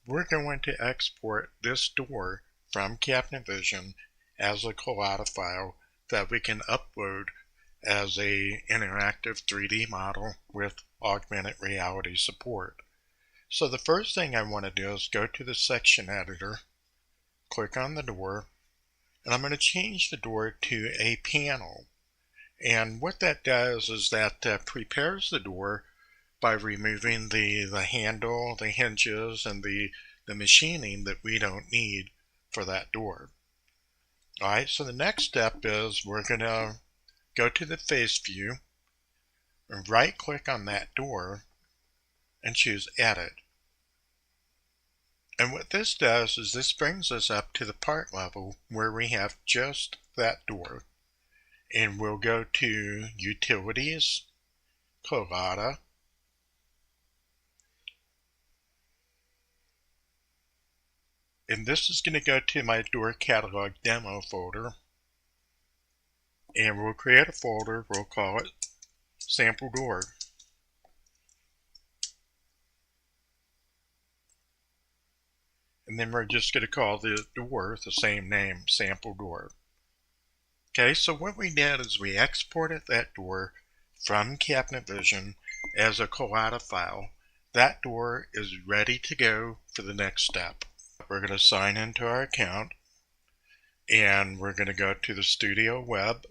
we're going to export this door from Cabinet Vision as a collada file that we can upload as a interactive 3D model with augmented reality support. So the first thing I want to do is go to the section editor, click on the door, and I'm going to change the door to a panel. And what that does is that prepares the door by removing the handle, the hinges, and the machining that we don't need for that door. Alright, so the next step is we're going to go to the face view, and right click on that door, and choose Edit. And what this does is this brings us up to the part level where we have just that door. And we'll go to Utilities, Collada, and this is going to go to my door catalog demo folder. And we'll create a folder, we'll call it Sample Door. And then we're just going to call the door the same name, Sample Door. Okay, so what we did is we exported that door from Cabinet Vision as a collada file. That door is ready to go for the next step. We're going to sign into our account, and we're going to go to the Studio Web,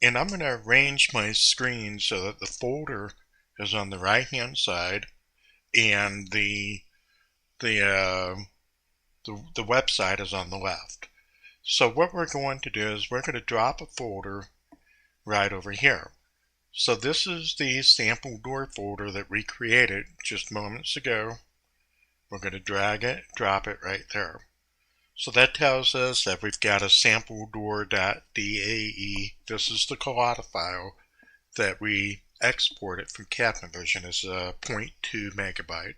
and I'm going to arrange my screen so that the folder is on the right hand side and the website is on the left. So what we're going to do is we're going to drop a folder right over here. So this is the sample door folder that we created just moments ago. We're going to drag it, drop it right there. So that tells us that we've got a sample door.dae. This is the collada file that we exported from Cabinet Vision as a 0.2 megabyte.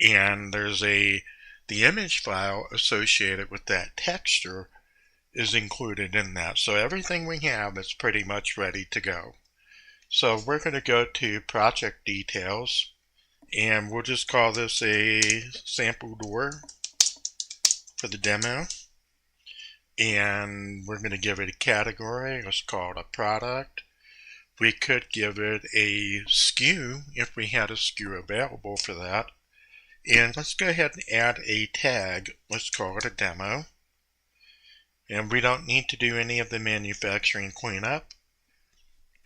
And there's the image file associated with that texture is included in that. So everything we have is pretty much ready to go. So we're going to go to Project Details, and we'll just call this a sample door for the demo. And we're going to give it a category. Let's call it a product. We could give it a SKU if we had a SKU available for that. And let's go ahead and add a tag. Let's call it a demo. And we don't need to do any of the manufacturing cleanup.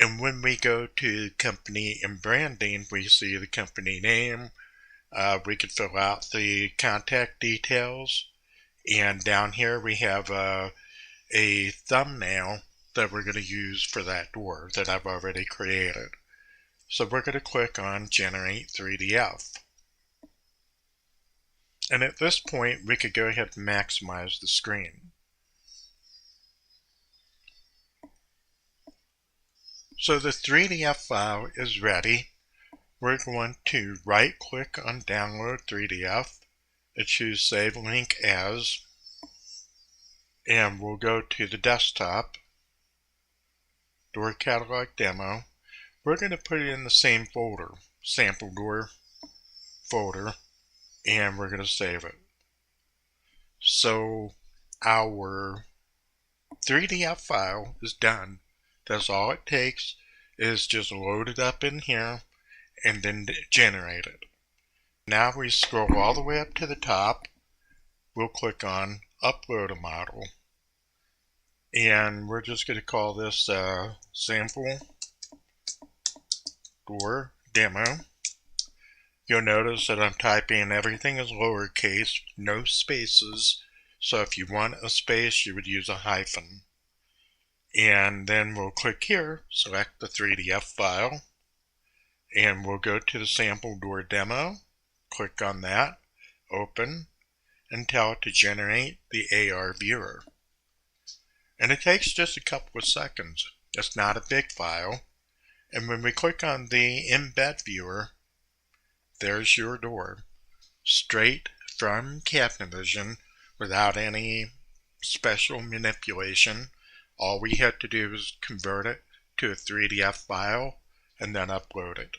And when we go to company and branding, we see the company name. We could fill out the contact details. And down here we have a thumbnail that we're going to use for that door that I've already created. So we're going to click on Generate 3DF. And at this point, we could go ahead and maximize the screen. So the 3DF file is ready. We're going to right click on Download 3DF and choose Save Link As. And we'll go to the desktop, Door Catalog Demo. We're going to put it in the same folder, Sample Door folder, and we're going to save it. So our 3DF file is done. That's all it takes is just load it up in here and then generate it. Now we scroll all the way up to the top. We'll click on Upload a Model. And we're just going to call this Sample Door Demo. You'll notice that I'm typing everything is lowercase, no spaces. So if you want a space, you would use a hyphen. And then we'll click here, select the 3DF file, and we'll go to the sample door demo, click on that, open, and tell it to generate the AR viewer. And it takes just a couple of seconds. It's not a big file. And when we click on the embed viewer, there's your door, straight from Cabinet Vision without any special manipulation. All we had to do is convert it to a 3DF file and then upload it.